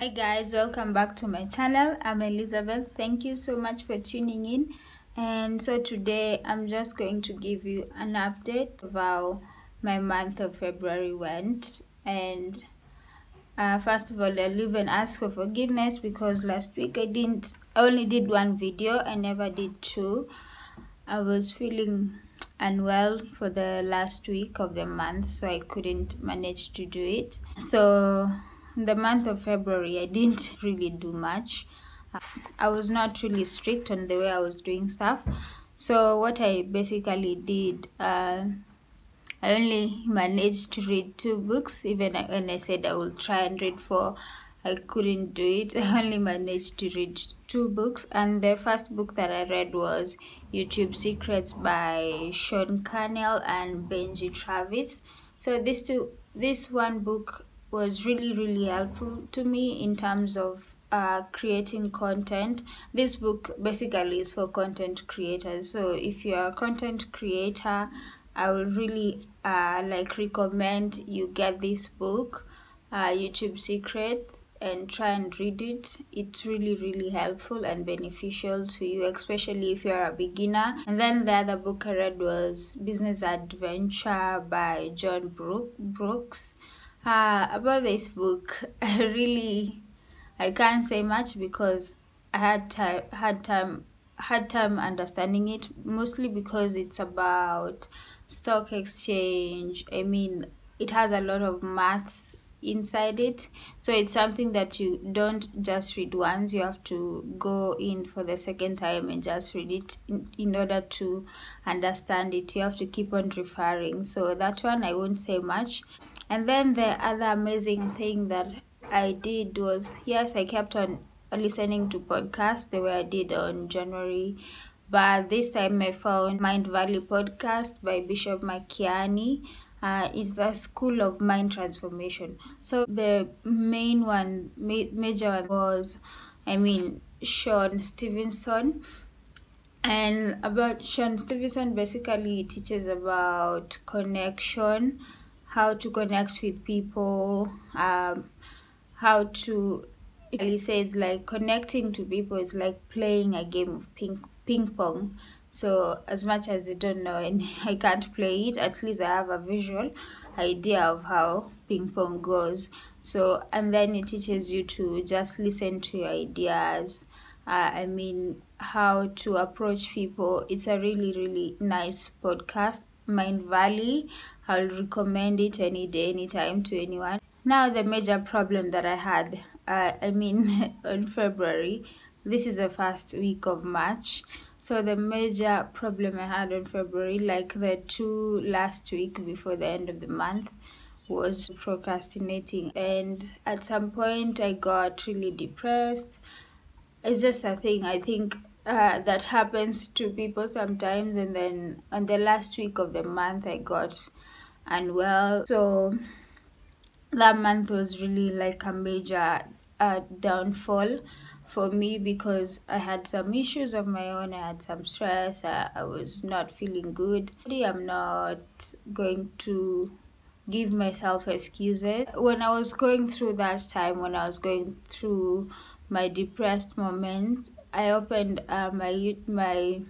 Hi guys, welcome back to my channel. I'm Elizabeth. Thank you so much for tuning in. And so today I'm just going to give you an update of how my month of February went. And first of all, I'll even ask for forgiveness because last week I only did one video. I never did two. I was feeling unwell for the last week of the month, so I couldn't manage to do it. So the month of February, I didn't really do much. I was not really strict on the way I was doing stuff. So what I basically did, I only managed to read 2 books. Even when I said I would try and read 4, I couldn't do it. I only managed to read 2 books, and the first book that I read was YouTube Secrets by Cannell and Benji Travis. So this one book was really helpful to me in terms of creating content. This book basically is for content creators. So if you're a content creator, I will really recommend you get this book, YouTube Secrets, and try and read it. It's really helpful and beneficial to you, especially if you're a beginner. And then the other book I read was Business Adventure by John Brooks. About this book, I can't say much because I had time understanding it, mostly because it's about stock exchange. I mean, it has a lot of maths inside it, so it's something that you don't just read once. You have to go in for the second time and just read it in order to understand it. You have to keep on referring. So that one I won't say much. And then the other amazing thing that I did was, yes, I kept on listening to podcasts the way I did on January, but this time I found Mindvally podcast by Bishop Makiani. It's a school of mind transformation. So the main one, major one was, Stephenson. And about Sean Stephenson, basically he teaches about connection, how to connect with people, how to, he says, like, connecting to people is like playing a game of ping pong. So as much as I don't know and I can't play it, at least I have a visual idea of how ping pong goes. So, and then it teaches you to just listen to your ideas, how to approach people. It's a really nice podcast, Mindvally. I'll recommend it any day, anytime to anyone. Now the major problem that I had, on February, this is the first week of March. So the major problem I had on February, like the 2 last week before the end of the month, was procrastinating. And at some point I got really depressed. It's just a thing, I think, that happens to people sometimes. And then on the last week of the month I got unwell. So that month was really like a major downfall for me because I had some issues of my own. I had some stress. I was not feeling good. I'm not going to give myself excuses. When I was going through that time, when I was going through my depressed moment, I opened my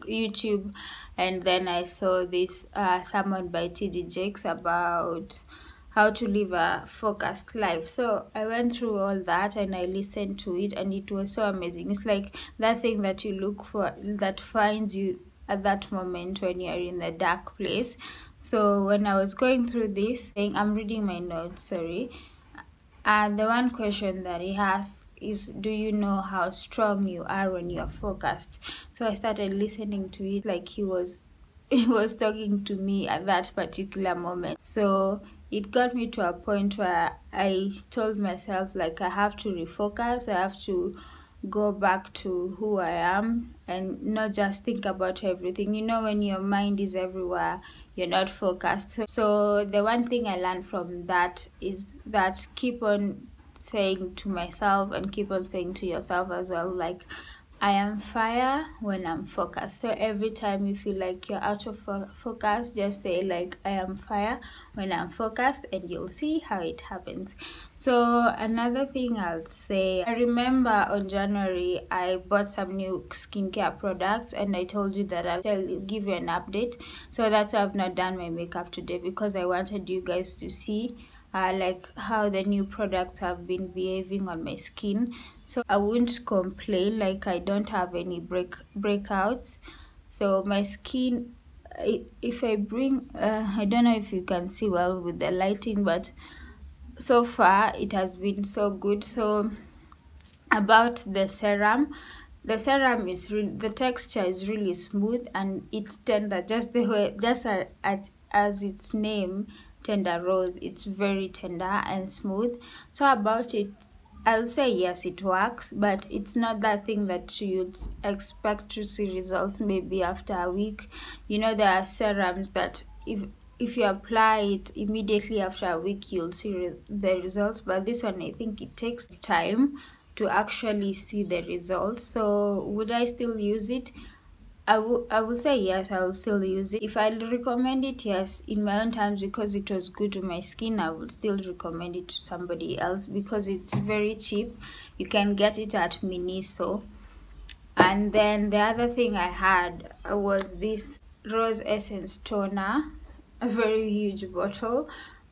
YouTube, and then I saw this sermon by T.D. Jakes about how to live a focused life. So I went through all that and I listened to it, and it was so amazing. It's like that thing that you look for that finds you at that moment when you're in a dark place. So when I was going through this thing, I'm reading my notes, sorry. And the one question that he asked is, do you know how strong you are when you're focused? So I started listening to it like he was talking to me at that particular moment. So it got me to a point where I told myself, like, I have to refocus. I have to go back to who I am and not just think about everything. You know, when your mind is everywhere, you're not focused. So the one thing I learned from that is that keep on saying to myself and keep on saying to yourself as well, like, I am fire when I'm focused. So every time you feel like you're out of focus, just say like I am fire when I'm focused, and you'll see how it happens. So another thing I'll say, I remember on January I bought some new skincare products, and I told you that I'll give you an update. So that's why I've not done my makeup today, because I wanted you guys to see like how the new products have been behaving on my skin. So I won't complain, like I don't have any breakouts. So my skin, if I bring I don't know if you can see well with the lighting, but so far it has been so good. So about the serum, the serum is really, the texture is really smooth and it's tender, just the way, just as its name, tender rose. It's very tender and smooth. So about it, I'll say yes, it works, but it's not that thing that you'd expect to see results maybe after a week. You know, there are serums that if you apply it immediately after a week, you'll see the results, but this one, I think it takes time to actually see the results. So would I still use it? I would say yes, I will still use it. If I recommend it, yes, in my own times, because it was good to my skin, I would still recommend it to somebody else because it's very cheap. You can get it at Miniso. And then the other thing I had was this rose essence toner, a very huge bottle.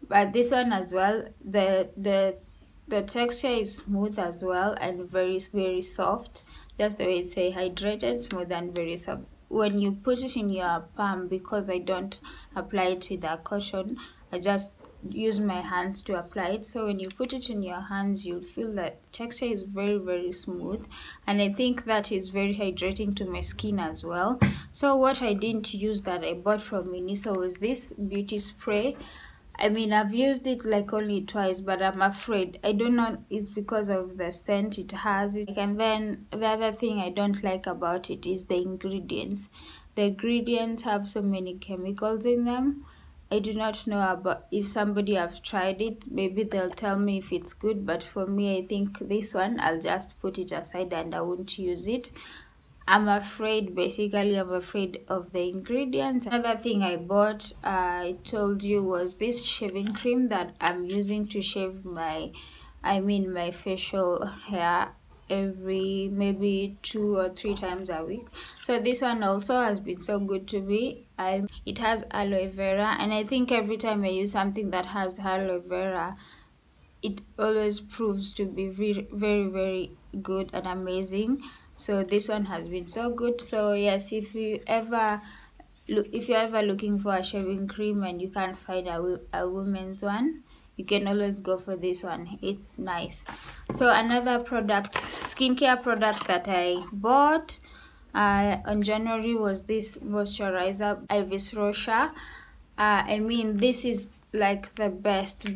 But this one as well, the texture is smooth as well and very soft. Just the way it say, hydrated, smooth and very soft. When you put it in your palm, because I don't apply it with a cushion, I just use my hands to apply it. So when you put it in your hands, you'll feel that texture is very smooth, and I think that is very hydrating to my skin as well. So what I didn't use that I bought from Miniso was this beauty spray. I mean, I've used it like only twice, but I'm afraid. I don't know, it's because of the scent it has. And then the other thing I don't like about it is the ingredients. The ingredients have so many chemicals in them. I do not know about, if somebody have tried it, maybe they'll tell me if it's good, but for me, I think this one, I'll just put it aside and I won't use it. I'm afraid, basically, I'm afraid of the ingredients. Another thing I bought, I told you, was this shaving cream that I'm using to shave my facial hair every maybe 2 or 3 times a week. So this one also has been so good to me. It has aloe vera, and I think every time I use something that has aloe vera, it always proves to be very good and amazing. So this one has been so good. So yes, if you're ever looking for a shaving cream and you can't find a woman's one, you can always go for this one. It's nice. So another skincare product that I bought on January was this mosturizer, Yves Rocher. I mean, this is like the best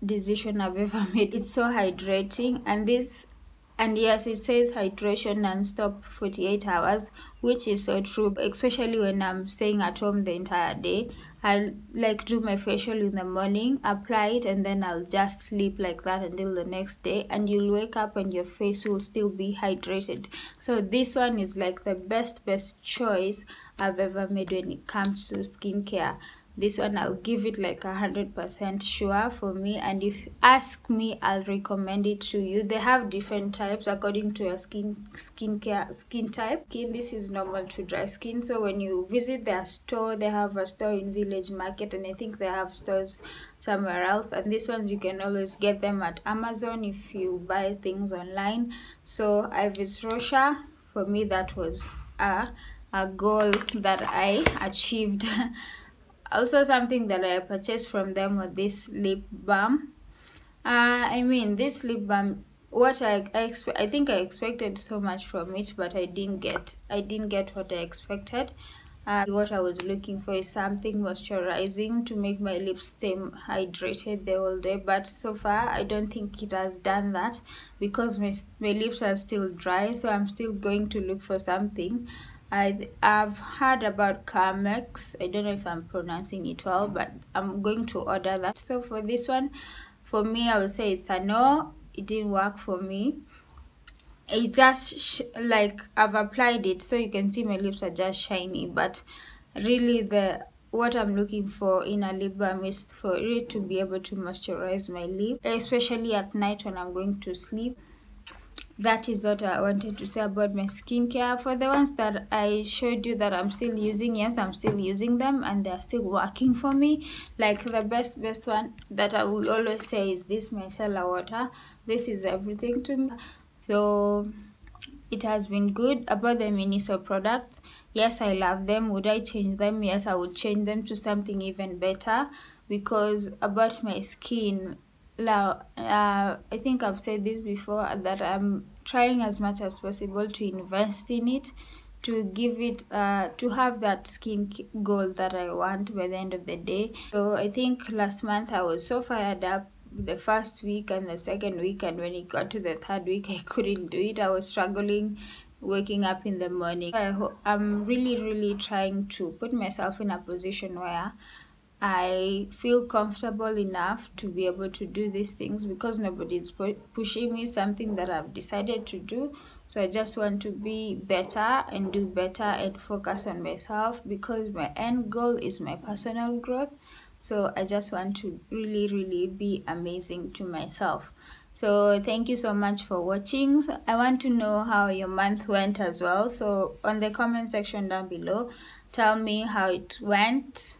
decision I've ever made. It's so hydrating, and yes, it says hydration non-stop 48 hours, which is so true, especially when I'm staying at home the entire day. I'll like do my facial in the morning, apply it, and then I'll just sleep like that until the next day, and you'll wake up and your face will still be hydrated. So this one is like the best choice I've ever made when it comes to skincare. This one, I'll give it like 100% sure for me, and if you ask me, I'll recommend it to you. They have different types according to your skin type. This is normal to dry skin. So when you visit their store, they have a store in Village Market, and I think they have stores somewhere else. And these ones you can always get them at Amazon if you buy things online. So Yves Rocher, for me, that was a goal that I achieved. Also, something that I purchased from them was this lip balm. I mean, this lip balm, what I think I expected so much from it, but I didn't get what I expected. What I was looking for is something moisturizing to make my lips stay hydrated the whole day, but so far I don't think it has done that, because my lips are still dry. So I'm still going to look for something. I've heard about Carmex. I don't know if I'm pronouncing it well, but I'm going to order that. So for this one, for me, I would say it's a no. It didn't work for me. it just like I've applied it, so you can see my lips are just shiny, but really what I'm looking for in a lip balm is for it to be able to moisturize my lip, especially at night when I'm going to sleep. That is what I wanted to say about my skincare. For the ones that I showed you that I'm still using, yes, I'm still using them and they're still working for me. Like the best one that I will always say is this micellar water. This is everything to me. So it has been good. About the miniso products, yes, I love them. Would I change them? Yes, I would change them to something even better, because about my skin, I think I've said this before, that I'm trying as much as possible to invest in it, to give it to have that skin goal that I want by the end of the day. So I think last month I was so fired up the first week and the second week, and when it got to the third week I couldn't do it. I was struggling waking up in the morning. I'm really trying to put myself in a position where I feel comfortable enough to be able to do these things, because nobody is pushing me, something that I've decided to do. So I just want to be better and do better and focus on myself, because my end goal is my personal growth. So I just want to really be amazing to myself. So thank you so much for watching. I want to know how your month went as well. So on the comment section down below, tell me how it went.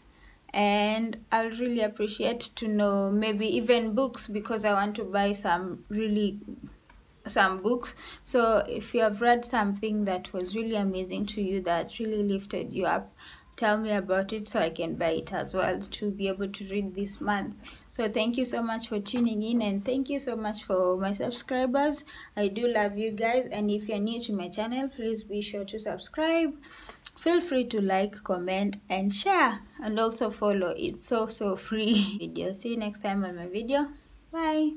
And I'll really appreciate to know, maybe even books, because I want to buy some books. So if you have read something that was really amazing to you, that really lifted you up, tell me about it so I can buy it as well to be able to read this month. So thank you so much for tuning in, and thank you so much for my subscribers. I do love you guys, and if you're new to my channel, please be sure to subscribe. Feel free to like, comment and share, and also follow. It's so free. See you next time on my video. Bye.